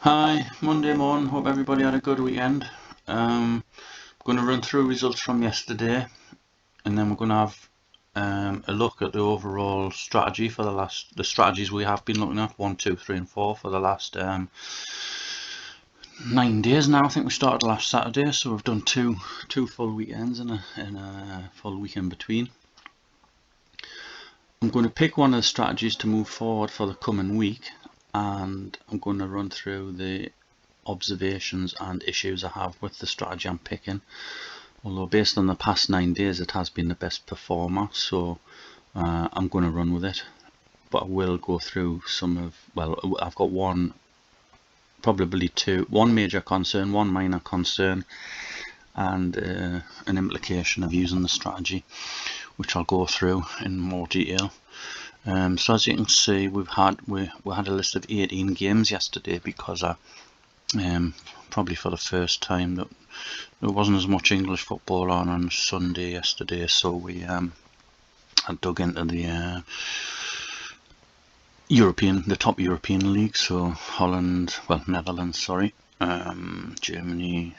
Hi, Monday morning. Hope everybody had a good weekend. I'm going to run through results from yesterday, and then we're going to have a look at the overall strategy for the strategies we have been looking at 1, 2, 3, and 4 for the last 9 days now. I think we started last Saturday, so we've done two full weekends and a full week in between. I'm going to pick one of the strategies to move forward for the coming week, and I'm going to run through the observations and issues I have with the strategy I'm picking. Although based on the past 9 days it has been the best performer, so I'm going to run with it. But I will go through I've got one major concern, one minor concern, and an implication of using the strategy, which I'll go through in more detail. So as you can see, we had a list of 18 games yesterday, because probably for the first time that there wasn't as much English football on Sunday yesterday, so we I dug into the top European leagues, so Netherlands, Germany,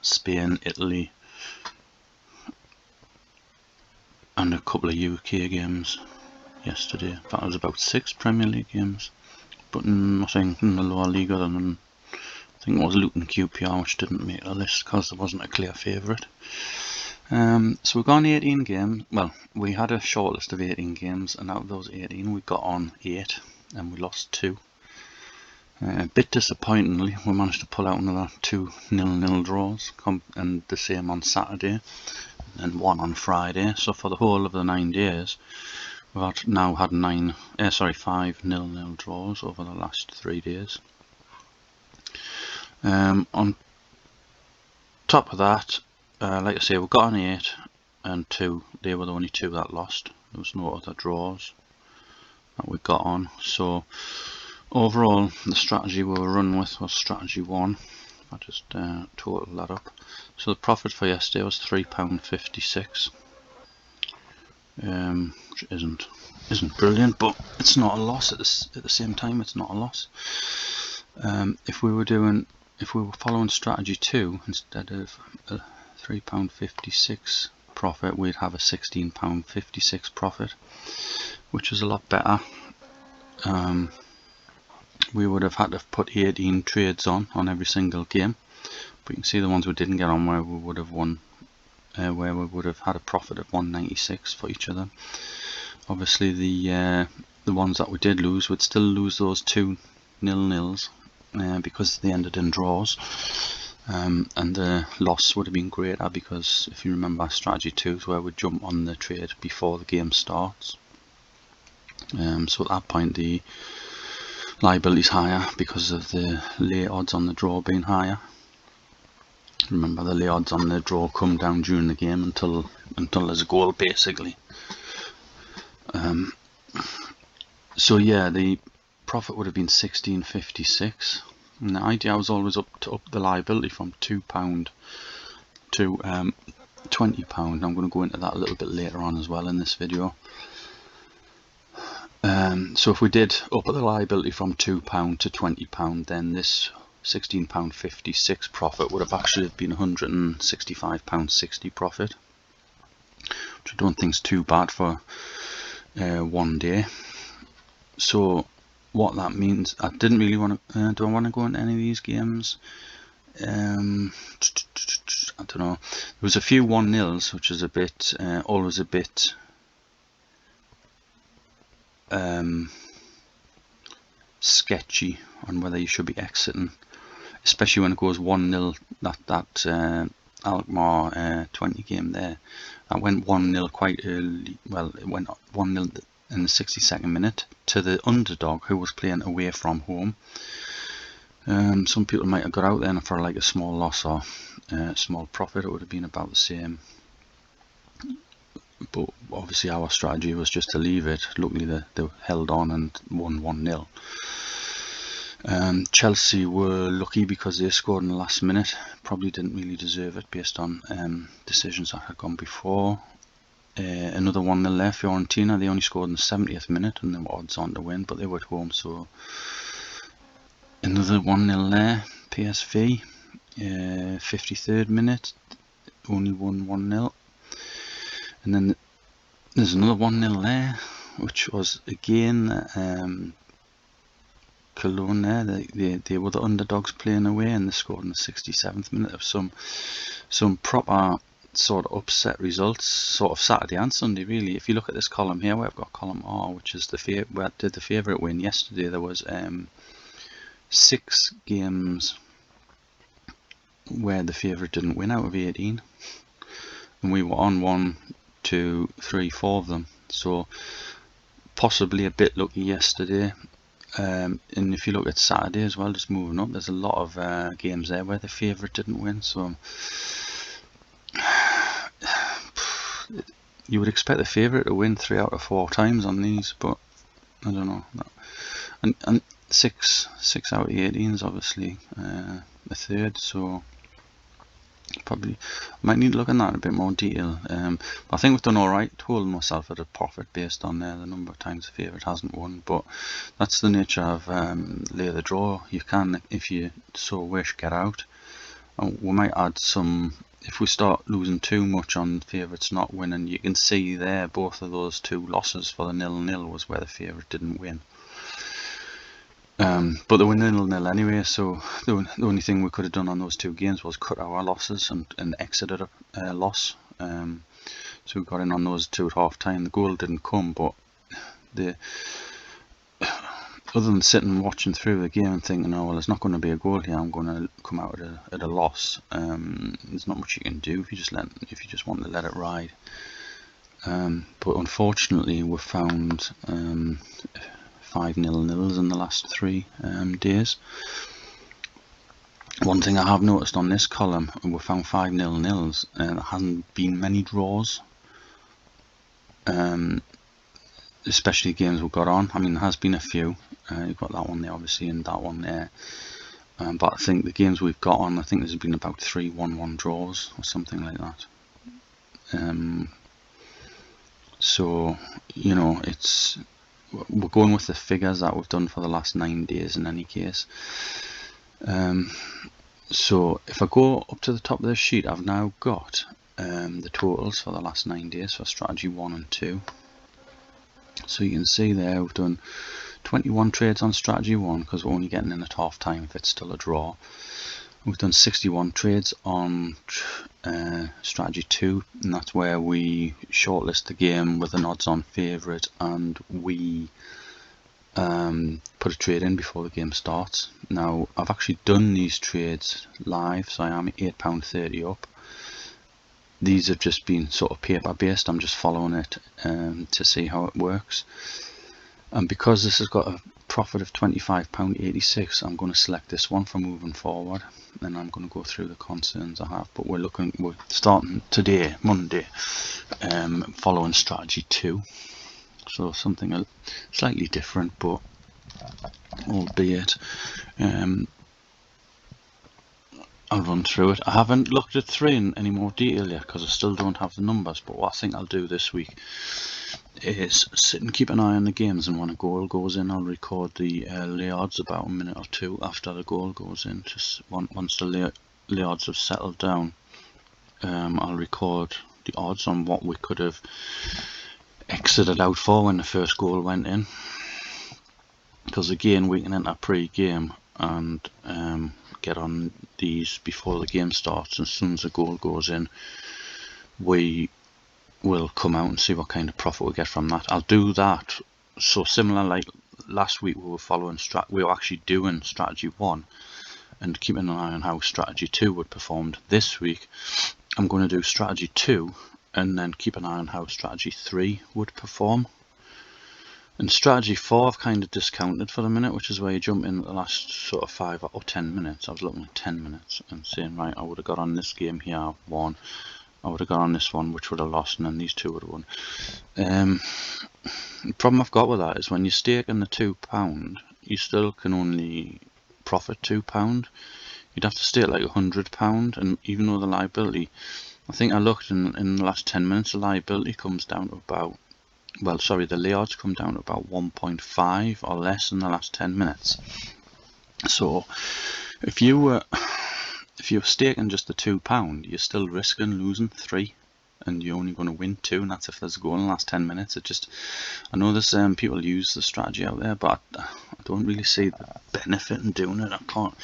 Spain, Italy, and a couple of UK games yesterday. That was about 6 Premier League games, but nothing in the lower league other than, I think it was Luton QPR, which didn't make the list because there wasn't a clear favourite. So we've got on 18 games. Well, we had a short list of 18 games, and out of those 18 we got on 8 and we lost 2. A bit disappointingly, we managed to pull out another 2 0-0 draws, and the same on Saturday and 1 on Friday. So for the whole of the 9 days we've now had 5 0-0 draws over the last 3 days. On top of that, like I say, we got on 8 and 2. They were the only 2 that lost. There was no other draws that we got on. So overall, the strategy we were running with was strategy 1. I just total that up. So the profit for yesterday was £3.56, which isn't brilliant, but it's not a loss at the same time. It's not a loss. If we were following strategy 2, instead of a £3.56 profit, we'd have a £16.56 profit, which is a lot better. We would have had to put 18 trades on every single game, but you can see the ones we didn't get on where we would have won, where we would have had a profit of 196 for each of them. Obviously the ones that we did lose, would still lose those 2 0-0s because they ended in draws, and the loss would have been greater, because if you remember, strategy 2 is where we jump on the trade before the game starts. So at that point the liability is higher because of the lay odds on the draw being higher. Remember, the lay odds on the draw come down during the game until there's a goal, basically. So yeah, the profit would have been £16.56, and the idea was always to up the liability from £2 to £20. I'm going to go into that a little bit later on as well in this video. So if we did up the liability from £2 to £20, then this £16.56 profit would have actually been £165.60 profit, which I don't think is too bad for one day. So what that means, I didn't really want to, do I want to go into any of these games? I don't know. There was a few 1-0s, which is always a bit sketchy on whether you should be exiting, especially when it goes 1-0. That Alkmaar 20 game there, that went 1-0 quite early. Well, it went 1-0 in the 62nd minute to the underdog, who was playing away from home. Some people might have got out there for like a small loss or a small profit. It would have been about the same, but obviously our strategy was just to leave it. Luckily they held on and won 1-0. Chelsea were lucky because they scored in the last minute. Probably didn't really deserve it based on decisions that had gone before. Another 1-0 there, Fiorentina. They only scored in the 70th minute and they were odds on to win, but they were at home, so another 1-0 there. PSV, 53rd minute, only won 1-0. And then there's another 1-0 there, which was again Cologne there. They were the underdogs playing away, and they scored in the 67th minute of some proper sort of upset results, sort of Saturday and Sunday really. If you look at this column here, where I've got column R, which is where did the favourite win yesterday. There was 6 games where the favourite didn't win out of 18, and we were on 1, 2, 3, 4 of them, so possibly a bit lucky yesterday. And if you look at Saturday as well, just moving up, there's a lot of games there where the favourite didn't win, so you would expect the favourite to win 3 out of 4 times on these, but I don't know. And 6 out of 18 is obviously a third, so probably might need to look at that in a bit more detail. But I think we've done alright holding myself at a profit based on the number of times the favourite hasn't won, but that's the nature of lay the draw. You can, if you so wish, get out. And we might add some, if we start losing too much on favourites not winning. You can see there both of those 2 losses for the 0-0 was where the favourite didn't win. But they were 0-0 anyway, so the only thing we could have done on those 2 games was cut our losses and exited a loss. So we got in on those 2 at half time. The goal didn't come, but other than sitting and watching through the game and thinking, oh well, there's not going to be a goal here, I'm going to come out at a loss. There's not much you can do if you just want to let it ride. But unfortunately, we found 5 0-0s in the last 3 days. One thing I have noticed on this column, we found 5 0-0s, there hasn't been many draws, especially games we've got on. I mean, there has been a few. You've got that one there obviously and that one there, but I think the games we've got on, I think there's been about 3 1-1 draws or something like that. So you know, we're going with the figures that we've done for the last 9 days in any case. So if I go up to the top of this sheet, I've now got the totals for the last 9 days for strategy 1 and 2. So you can see there we've done 21 trades on strategy 1 because we're only getting in at half time if it's still a draw. We've done 61 trades on strategy 2, and that's where we shortlist the game with an odds on favourite and we put a trade in before the game starts. Now I've actually done these trades live, so I am £8.30 up. These have just been sort of paper based, I'm just following it to see how it works. And because this has got a profit of £25.86, I'm going to select this one for moving forward, and I'm going to go through the concerns I have. But we're starting today, Monday, following strategy 2, so something slightly different, but albeit I'll run through it. I haven't looked at 3 in any more detail yet because I still don't have the numbers, but what I think I'll do this week is sit and keep an eye on the games, and when a goal goes in I'll record the lay odds about a minute or 2 after the goal goes in. Just once the lay odds have settled down, I'll record the odds on what we could have exited out for when the first goal went in, because again we can enter pre-game and get on these before the game starts. As soon as the goal goes in, we will come out and see what kind of profit we get from that. I'll do that so similar like last week. We were actually doing strategy 1 and keeping an eye on how strategy 2 would perform. This week I'm going to do strategy 2 and then keep an eye on how strategy 3 would perform. And strategy 4 I've kind of discounted for the minute, which is where you jump in the last sort of 5 or 10 minutes. I was looking at 10 minutes and saying, right, I would have got on this game here, won. I would have got on this one, which would have lost, and then these 2 would have won. The problem I've got with that is when you stake in the £2, you still can only profit £2. You'd have to stake like £100, and even though the liability I think I looked in the last 10 minutes, the liability comes down to about, well, sorry, the layouts come down to about 1.5 or less in the last 10 minutes. So if you were staking just the £2, you're still risking losing 3, and you're only going to win 2, and that's if there's a goal in the last 10 minutes. I know there's people use the strategy out there, but I don't really see the benefit in doing it. I can't,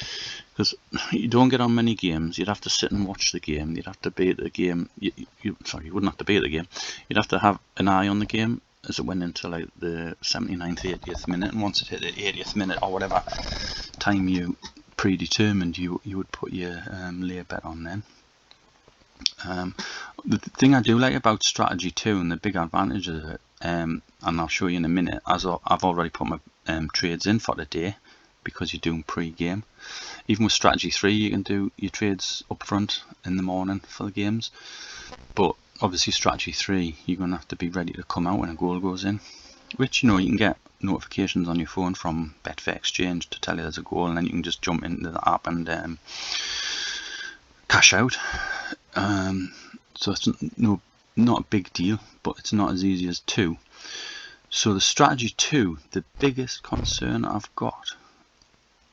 because you don't get on many games. You'd have to sit and watch the game. You'd have to be at the game. Sorry, you wouldn't have to be at the game. You'd have to have an eye on the game as it went into like the 79th, 80th minute, and once it hit the 80th minute or whatever time you predetermined, you would put your layer bet on then. The thing I do like about strategy 2 and the big advantage of it, and I'll show you in a minute, as I've already put my trades in for the day because you're doing pre-game. Even with strategy 3 you can do your trades up front in the morning for the games, but obviously strategy 3 you're going to have to be ready to come out when a goal goes in, which you can get notifications on your phone from Betfair Exchange to tell you there's a goal, and then you can just jump into the app and cash out. So it's not a big deal, but it's not as easy as 2. So the strategy 2, the biggest concern I've got,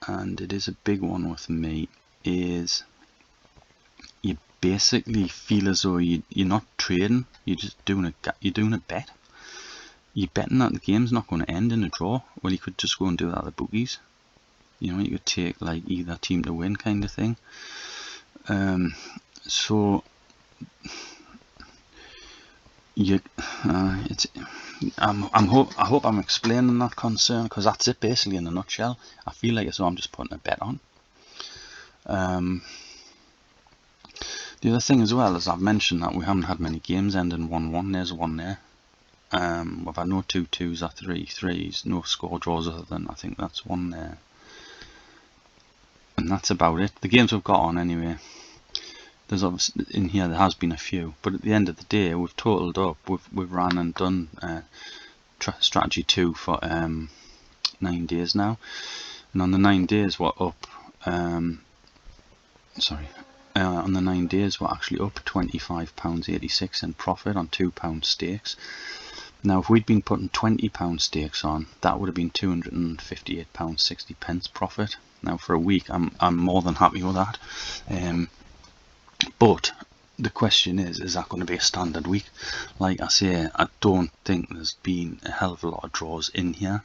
and it is a big one with me, is you basically feel as though you're not trading, you're doing a bet. You're betting that the game's not going to end in a draw. Well, you could just go and do that at the bookies. You could take like either team to win kind of thing. So I hope I'm explaining that concern, because that's it basically in a nutshell. I feel like as though I'm just putting a bet on. The other thing as well is I've mentioned that we haven't had many games ending 1-1. There's one there. We've had no 2-2s or 3-3s, no score draws other than I think that's one there. And that's about it. The games we've got on anyway. There's obviously in here there has been a few, but at the end of the day we've totaled up. We've ran and done strategy 2 for 9 days now, and on the 9 days we're up. On the 9 days we're actually up £25.86 in profit on £2 stakes. Now if we'd been putting £20 stakes on, that would have been £258.60 profit. Now for a week I'm more than happy with that. But the question is that going to be a standard week? Like I say, I don't think there's been a hell of a lot of draws in here,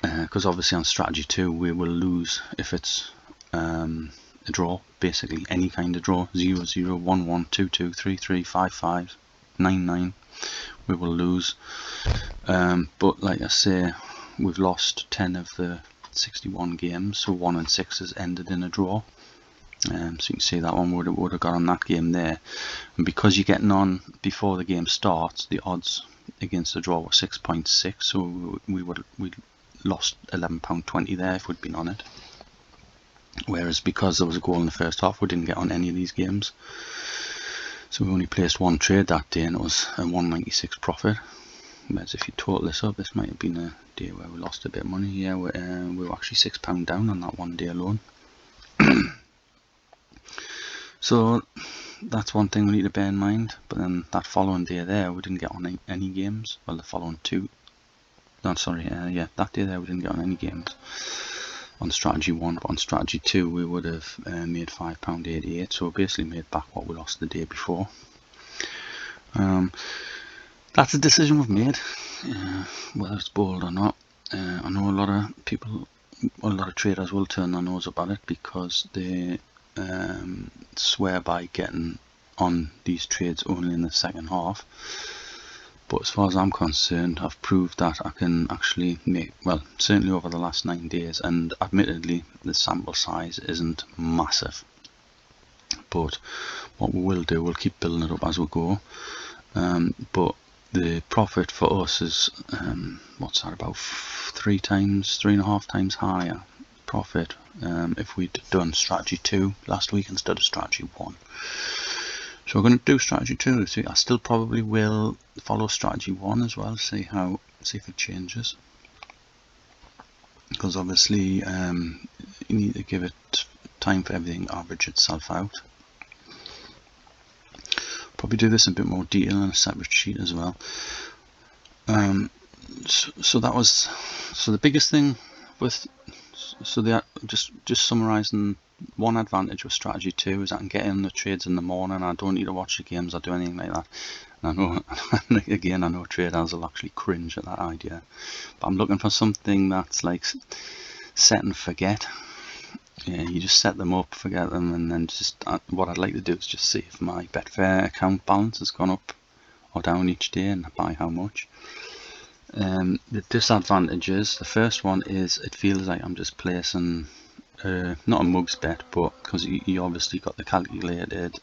because obviously on strategy 2 we will lose if it's a draw, basically any kind of draw, 0-0, 1-1, 2-2, 3-3, 5-5, 9-9, we will lose. But like I say, we've lost 10 of the 61 games, so 1 and 6 has ended in a draw. So you can see that one would have got on that game there, and because you're getting on before the game starts, the odds against the draw were 6.6, so we lost £11.20 there if we'd been on it. Whereas because there was a goal in the first half, we didn't get on any of these games, so we only placed one trade that day, and it was a 196 profit. Whereas if you total this up, this might have been a day where we lost a bit of money. Yeah, we were actually £6 down on that one day alone. So that's one thing we need to bear in mind. But then that following day there, we didn't get on any games. Well, the following two. No, sorry, yeah, that day there we didn't get on any games on strategy 1, but on strategy 2 we would have made £5.88. So we basically made back what we lost the day before. That's a decision we've made, whether it's bold or not. I know a lot of people, a lot of traders will turn their nose up at it because they swear by getting on these trades only in the second half. But as far as I'm concerned, I've proved that I can actually make, well, certainly over the last 9 days, and admittedly the sample size isn't massive. But what we will do, we'll keep building it up as we go. But the profit for us is, what's that, about 3.5 times higher profit if we'd done strategy 2 last week instead of strategy 1. So we're going to do strategy 2 this week. I still probably will follow strategy 1 as well, see if it changes. Because obviously you need to give it time for everything to average itself out. Probably do this in a bit more detail in a separate sheet as well. So the biggest thing with just summarising, one advantage with strategy 2 is I can get in the trades in the morning. I don't need to watch the games or do anything like that. And I know, again, I know traders will actually cringe at that idea, but I'm looking for something that's like set and forget. Yeah, you just set them up, forget them, and then just what I'd like to do is just see if my Betfair account balance has gone up or down each day and by how much. The disadvantages, the first one is it feels like I'm just placing not a mug's bet, but because you obviously got the calculated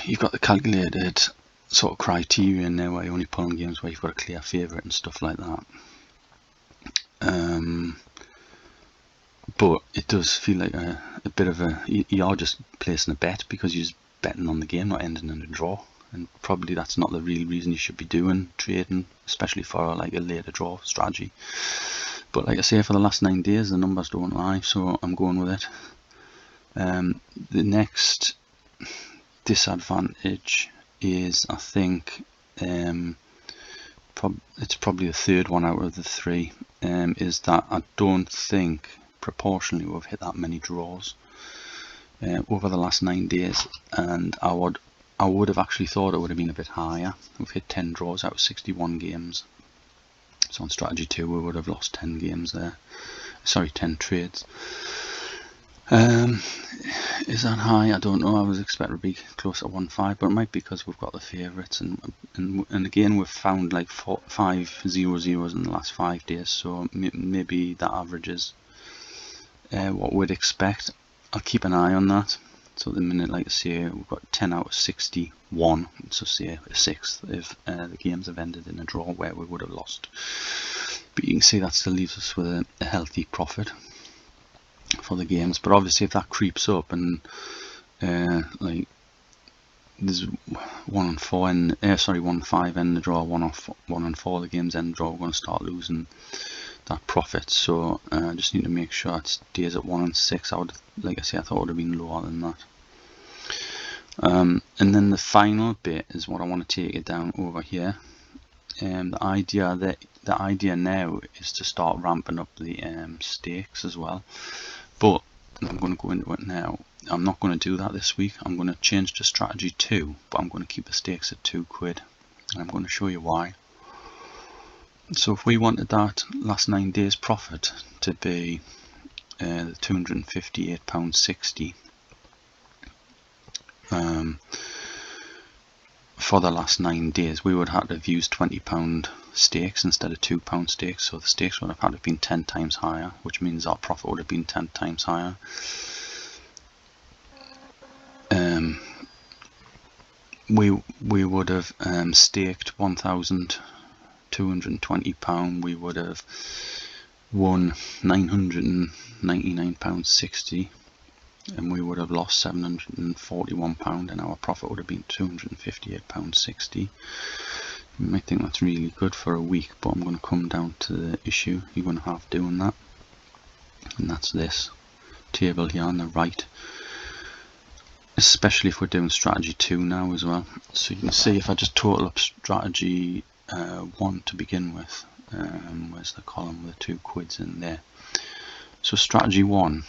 you've got the calculated sort of criteria in there where you're only pulling games where you've got a clear favourite and stuff like that. But it does feel like a bit of you are just placing a bet because you're just betting on the game, not ending in a draw. And probably that's not the real reason you should be doing trading, especially for like a later draw strategy. But like I say, for the last 9 days the numbers don't lie, so I'm going with it. The next disadvantage is, I think, it's probably the third one out of the 3, is that I don't think proportionally we've hit that many draws over the last 9 days, and I would have actually thought it would have been a bit higher. We've hit 10 draws out of 61 games. So on strategy 2 we would have lost 10 games there. Sorry, 10 trades. Is that high? I don't know. I was expecting to be close to 1.5, but it might be because we've got the favourites, and again we've found like 5 0-0s in the last 5 days, so maybe that averages what we'd expect. I'll keep an eye on that. So at the minute, like I say, we've got 10 out of 61, so say a sixth if the games have ended in a draw where we would have lost. But you can see that still leaves us with a healthy profit for the games. But obviously if that creeps up and like there's 1 and 4 and 1 and 5 end the draw, 1 and 4 the games end the draw, we're going to start losing that profit. So I just need to make sure it stays at 1 and 6. Like I say, I thought it would have been lower than that. And then the final bit is what I want to take it down over here. The idea now is to start ramping up the stakes as well, but I'm going to go into it now. I'm not going to do that this week. I'm going to change to strategy 2, but I'm going to keep the stakes at £2, and I'm going to show you why. So if we wanted that last 9 days profit to be the £258.60 for the last 9 days, we would have to have used £20 stakes instead of £2 stakes, so the stakes would have had to have been 10 times higher, which means our profit would have been 10 times higher. We would have staked £1,220, we would have won £999.60, and we would have lost £741, and our profit would have been £258.60. You might think that's really good for a week, but I'm going to come down to the issue you're going to have doing that, and that's this table here on the right, especially if we're doing strategy 2 now as well. So you can see if I just total up strategy 1 to begin with, where's the column with the 2 quids in there. So strategy 1,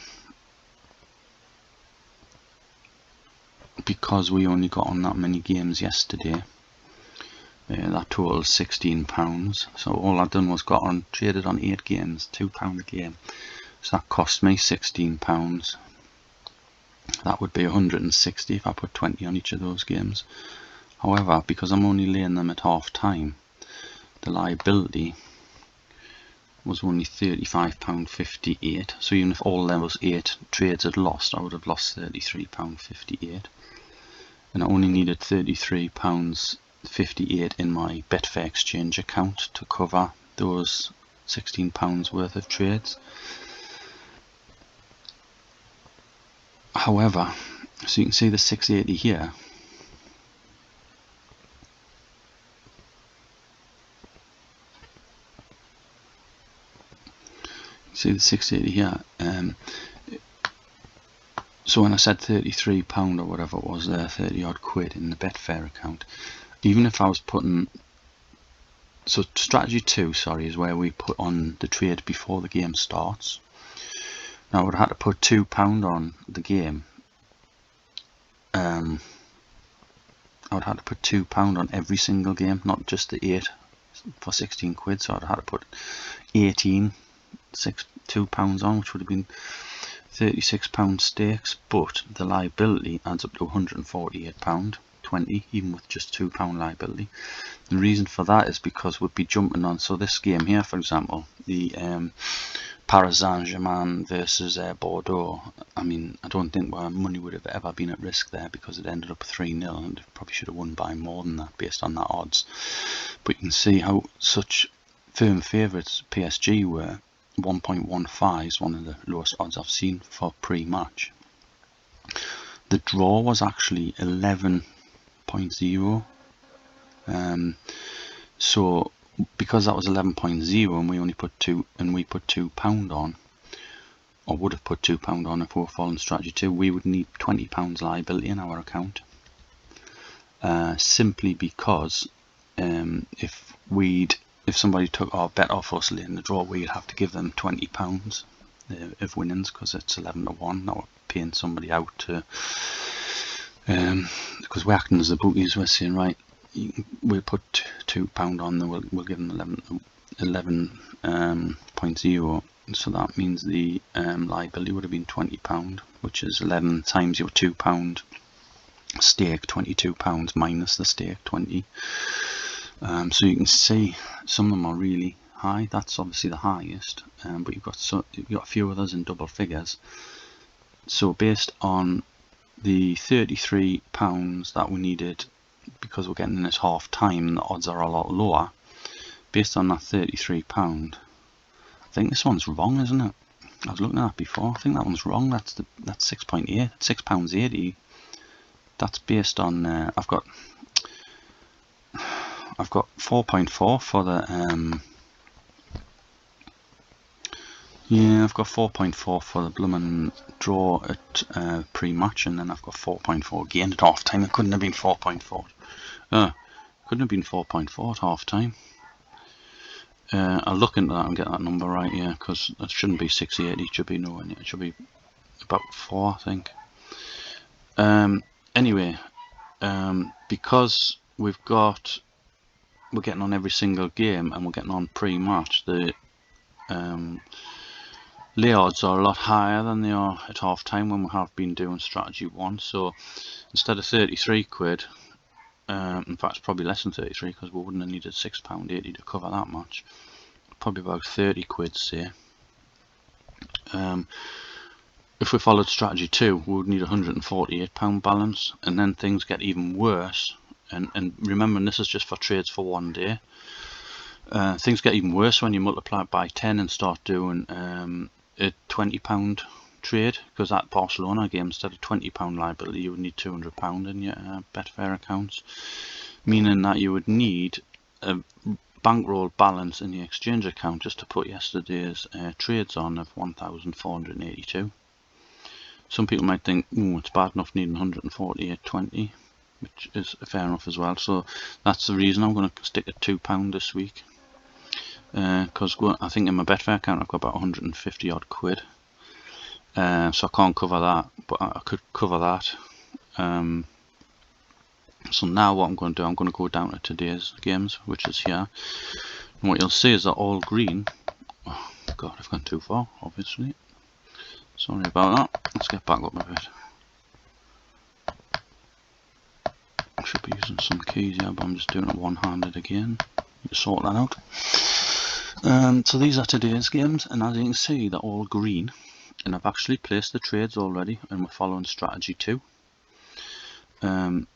because we only got on that many games yesterday, that totals £16. So all I've done was traded on 8 games, £2 a game. So that cost me £16. That would be 160 if I put 20 on each of those games. However, because I'm only laying them at half time, the liability was only £35.58. So even if all those 8 trades had lost, I would have lost £33.58. And I only needed £33.58 in my Betfair exchange account to cover those £16 worth of trades. However, so you can see the 680 here. See the 680 here. So when I said £33 or whatever it was there, 30 odd quid in the Betfair account, even if I was putting, so strategy 2, sorry, is where we put on the trade before the game starts. Now I would have had to put £2 on the game. I would have had to put £2 on every single game, not just the 8 for 16 quid. So I'd have had to put 18, £2 on, which would have been £36 stakes. But the liability adds up to £148.20, even with just £2 liability. The reason for that is because we'd be jumping on. So this game here, for example, the Paris Saint-Germain versus Bordeaux. I mean, I don't think my money would have ever been at risk there because it ended up 3-0 and probably should have won by more than that based on that odds. But you can see how such firm favourites PSG were. 1.15 is one of the lowest odds I've seen for pre-match. The draw was actually 11.0. So because that was 11.0 and we only put £2 on, or would have put £2 on if we were following strategy 2, we would need £20 liability in our account. Simply because if somebody took our bet off us late in the draw, we'd have to give them £20 of winnings because it's 11 to 1. Now we're paying somebody out to, because we're acting as the bookies. We're saying, right, we'll put £2 on, then we'll give them 11.0. So that means the liability would have been £20, which is 11 times your £2 stake, £22 minus the stake, 20. So you can see some of them are really high. That's obviously the highest, but you've got a few others in double figures. So based on the £33 that we needed, because we're getting in at half time, the odds are a lot lower. Based on that £33, I think this one's wrong, isn't it? I was looking at that before. I think that one's wrong. That's 6.8, £6.80. That's based on I've got 4.4 for the I've got 4.4 for the blooming draw at pre-match, and then I've got 4.4 again at half time. It couldn't have been 4.4. Couldn't have been 4.4 at half time. I'll look into that and get that number right, yeah, because it shouldn't be 680. It should be nowhere near. It should be about 4, I think. Anyway, because we're getting on every single game and we're getting on pre-match, the lay odds are a lot higher than they are at half time when we have been doing strategy 1. So instead of 33 quid, in fact it's probably less than 33 because we wouldn't have needed £6.80 to cover that much. Probably about 30 quid, say. If we followed strategy 2, we would need £148 balance, and then things get even worse. And remembering this is just for trades for one day. Things get even worse when you multiply it by 10 and start doing a £20 trade, because that Barcelona game, instead of £20 liability, you would need £200 in your Betfair accounts, meaning that you would need a bankroll balance in the exchange account just to put yesterday's trades on of 1,482. Some people might think, oh, it's bad enough needing 148.20, which is fair enough as well. So that's the reason I'm going to stick at £2 this week, because I think in my Betfair account I've got about 150 odd quid, so I can't cover that, but I could cover that. So now what I'm going to do, I'm going to go down to today's games, which is here, and what you'll see is that all green. Oh god, I've gone too far, obviously. Sorry about that. Let's get back up a bit. I should be using some keys here, but I'm just doing it one-handed again. You sort that out. So these are today's games, and as you can see, they're all green, and I've actually placed the trades already, and we're following strategy 2. And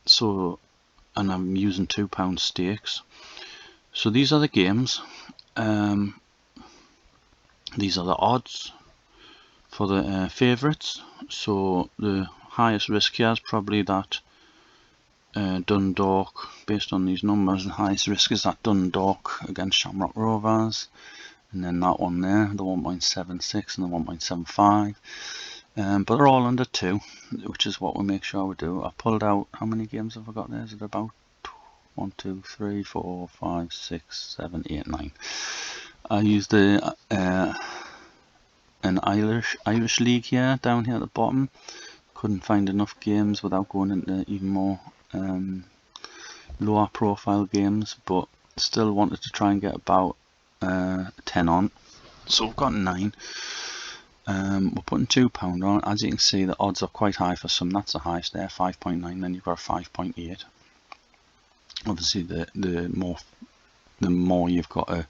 I'm using £2 stakes. So these are the games. These are the odds for the favourites. So the highest risk here is probably that Dundalk, based on these numbers. The highest risk is that Dundalk against Shamrock Rovers, and then that one there, the 1.76 and the 1.75. but they're all under 2, which is what we make sure we do. I pulled out, how many games have I got there? Is it about 1, 2, 3, 4, 5, 6, 7, 8, 9? I used an Irish league here, down here at the bottom. Couldn't find enough games without going into even more lower profile games, but still wanted to try and get about 10 on. So we've got 9. We're putting £2 on. As you can see, the odds are quite high for some. That's the highest there, 5.9. Then you've got a 5.8. Obviously, the more you've got a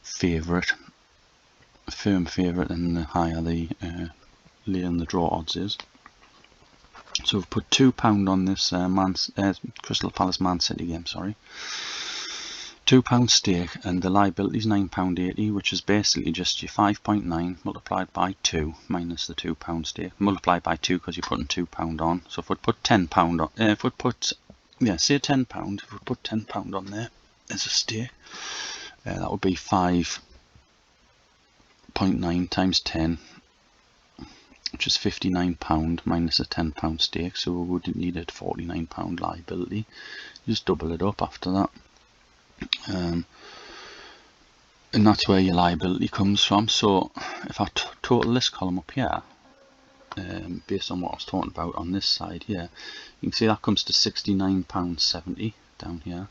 firm favourite, then the higher the lay in the draw odds is. So we've put £2 on this Crystal Palace Man City game. Sorry. £2 stake, and the liability is £9.80, which is basically just your 5.9 multiplied by 2 minus the £2 stake, multiplied by 2 because you're putting £2 on. So if we put £10 on, if we put, yeah, say £10, if we put £10 on there as a stake, that would be 5.9 times 10, which is £59 minus a £10 stake. So we would need a £49 liability. Just double it up after that. And that's where your liability comes from. So if I total this column up here, based on what I was talking about on this side here, you can see that comes to £69.70 down here.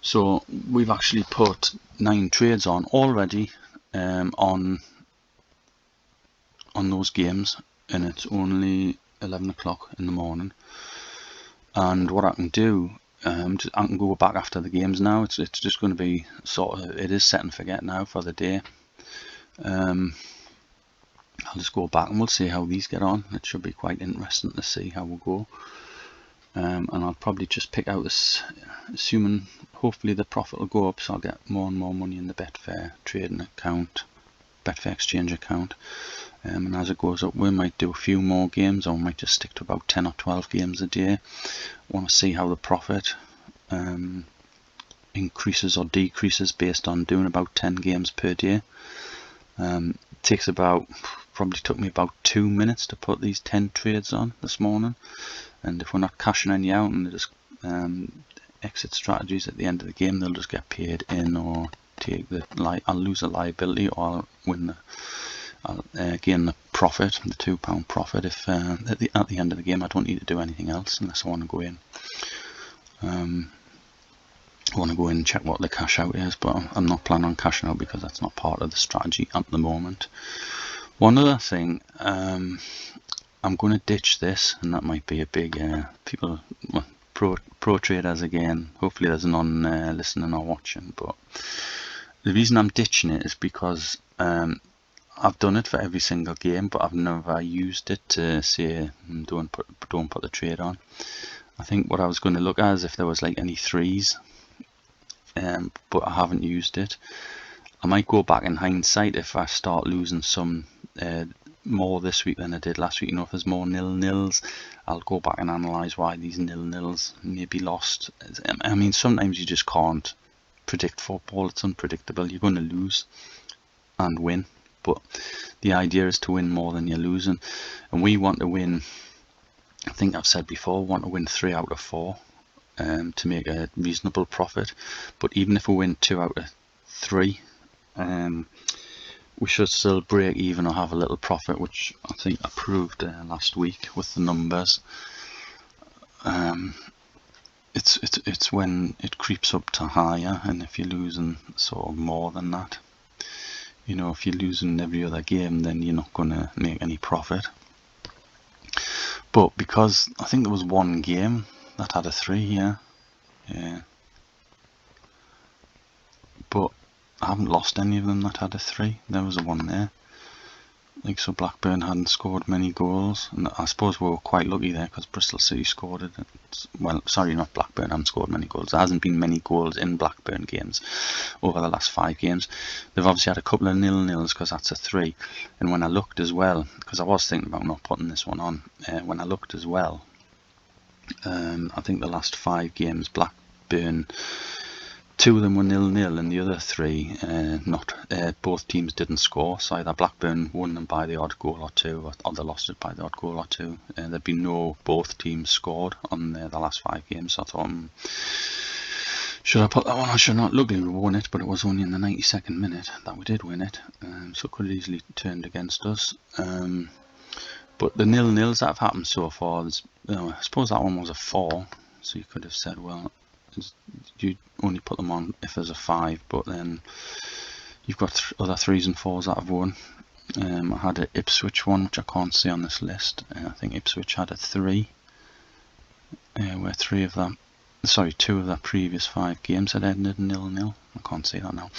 So we've actually put 9 trades on already on those games, and it's only 11 o'clock in the morning. And what I can do, I can go back after the games now. It's just going to be sort of, it is set and forget now for the day. I'll just go back and we'll see how these get on. It should be quite interesting to see how we'll go. And I'll probably just pick out this, assuming hopefully the profit will go up, so I'll get more and more money in the Betfair Trading account, Betfair Exchange account. And as it goes up, we might do a few more games, or we might just stick to about 10 or 12 games a day. I want to see how the profit increases or decreases based on doing about 10 games per day. It takes probably took me about 2 minutes to put these 10 trades on this morning. And if we're not cashing any out and they just exit strategies at the end of the game, they'll just get paid in, or take I'll lose a liability, or I'll win I'll gain the profit, the £2 profit, if at the end of the game I don't need to do anything else unless I want to go in. I want to go in and check what the cash out is, but I'm not planning on cashing out because that's not part of the strategy at the moment. One other thing, I'm going to ditch this, and that might be a big people, well, pro traders again. Hopefully there's none listening or watching, but the reason I'm ditching it is because I've done it for every single game, but I've never used it to say don't put the trade on. I think what I was going to look at is if there was like any 3s, but I haven't used it. I might go back in hindsight if I start losing some more this week than I did last week. You know, if there's more nil-nils, I'll go back and analyse why these nil-nils may be lost. I mean, sometimes you just can't predict football. It's unpredictable. You're going to lose and win. But the idea is to win more than you're losing, and we want to win, I think I've said before, we want to win 3 out of 4 to make a reasonable profit. But even if we win 2 out of 3, we should still break even or have a little profit, which I think I proved last week with the numbers. It's when it creeps up to higher, and if you're losing sort of more than that, you know, if you're losing every other game, then you're not going to make any profit. But because I think there was one game that had a 3 here, yeah, but I haven't lost any of them that had a 3. There was a one there. Like, so Blackburn hadn't scored many goals, and I suppose we were quite lucky there because Bristol City scored it. Well, sorry, not Blackburn haven't scored many goals. There hasn't been many goals in Blackburn games over the last 5 games. They've obviously had a couple of nil-nils because that's a 3. And when I looked as well, because I was thinking about not putting this one on, when I looked as well, I think the last 5 games Blackburn 2 of them were 0-0 and the other 3 both teams didn't score, so either Blackburn won them by the odd goal or 2 or they lost it by the odd goal or 2. There'd been no both teams scored on the last 5 games, so I thought, should I put that one? I should not. Luckily we won it, but it was only in the 92nd minute that we did win it, so it could have easily turned against us. But the 0-0s that have happened so far, I suppose that one was a 4, so you could have said, well, you only put them on if there's a 5, but then you've got other 3s and 4s that have won. I had an Ipswich one, which I can't see on this list. I think Ipswich had a 3, where 2 of their previous 5 games had ended 0-0. I can't see that now.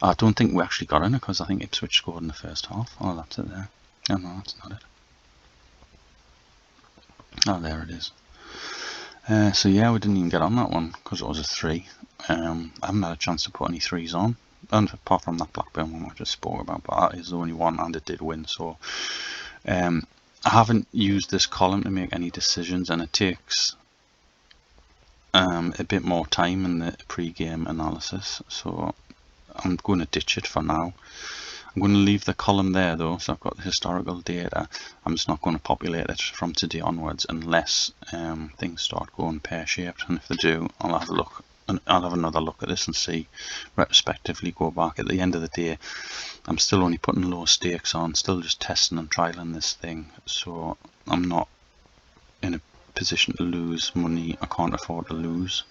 I don't think we actually got in it, because I think Ipswich scored in the first half. Oh, that's it there. Oh, no, that's not it. Oh, there it is. So yeah, we didn't even get on that one because it was a 3. I haven't had a chance to put any 3s on, and apart from that Blackburn one I just spoke about, but that is the only one, and it did win. So I haven't used this column to make any decisions, and it takes a bit more time in the pre-game analysis, so I'm going to ditch it for now. I'm going to leave the column there though, so I've got the historical data. I'm just not going to populate it from today onwards unless things start going pear-shaped, and if they do, I'll have a look. I'll have another look at this and see, retrospectively go back. At the end of the day, I'm still only putting low stakes on, still just testing and trialing this thing, so I'm not in a position to lose money. I can't afford to lose.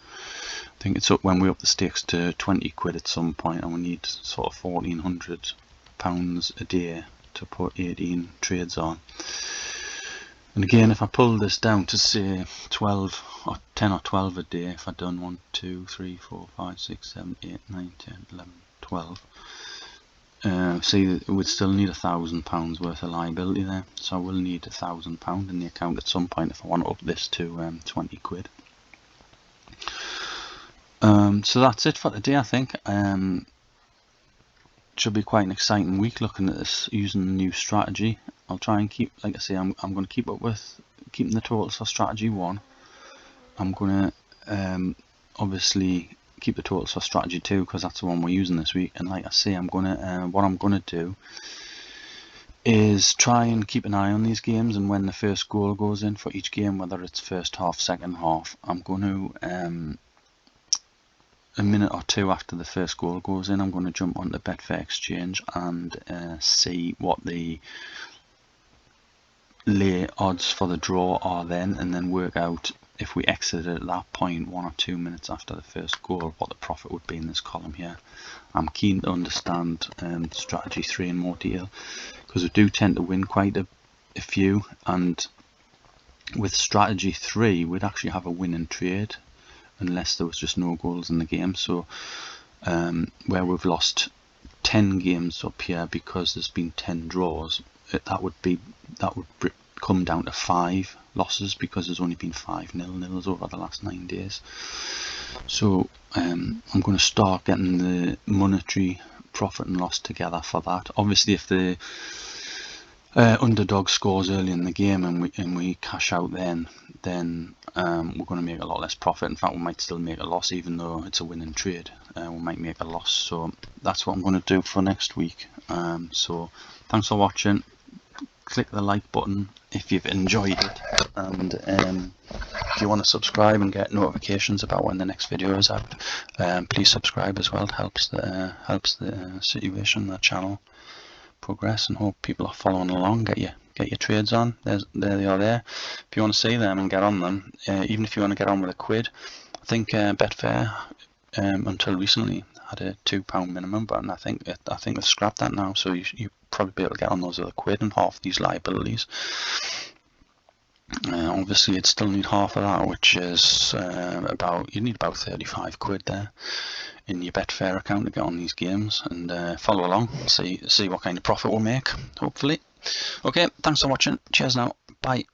I think it's up when we up the stakes to 20 quid at some point, and we need sort of £1,400 a day to put 18 trades on. And again, if I pull this down to say 12 or 10 or 12 a day, if I'd done 1, 2, 3, 4, 5, 6, 7, 8, 9, 10, 11, 12, see, we'd still need £1,000 worth of liability there, so I will need £1,000 in the account at some point if I want to up this to 20 quid. So that's it for today, I think. Should be quite an exciting week looking at this, using the new strategy. I'll try and keep, like I say, I'm going to keep up with keeping the totals for strategy 1. I'm going to obviously keep the totals for strategy 2 because that's the one we're using this week. And like I say, I'm going to what I'm going to do is try and keep an eye on these games, and when the first goal goes in for each game, whether it's first half, second half, I'm going to a minute or 2 after the first goal goes in, I'm going to jump onto Betfair Exchange and see what the lay odds for the draw are then, and then work out if we exited at that point 1 or 2 minutes after the first goal, what the profit would be in this column here. I'm keen to understand strategy 3 in more detail, because we do tend to win quite a few, and with strategy 3 we'd actually have a winning trade unless there was just no goals in the game. So where we've lost 10 games up here because there's been 10 draws, that would come down to 5 losses because there's only been 5 0-0s over the last 9 days. So I'm going to start getting the monetary profit and loss together for that. Obviously if the underdog scores early in the game and we cash out then we're going to make a lot less profit. In fact, we might still make a loss even though it's a winning trade. We might make a loss, so that's what I'm going to do for next week. So thanks for watching. Click the like button if you've enjoyed it, and if you want to subscribe and get notifications about when the next video is out, please subscribe as well. It helps the situation, the channel progress, and hope people are following along. Get your trades on. There they are there. If you want to see them and get on them, even if you want to get on with a quid, I think Betfair until recently had a £2 minimum, but I think they've scrapped that now, so you probably be able to get on those with a quid and half these liabilities. Obviously you'd still need half of that, which is you need about 35 quid there in your Betfair account to get on these games, and follow along, see what kind of profit we'll make, hopefully. Okay, thanks for watching. Cheers now. Bye.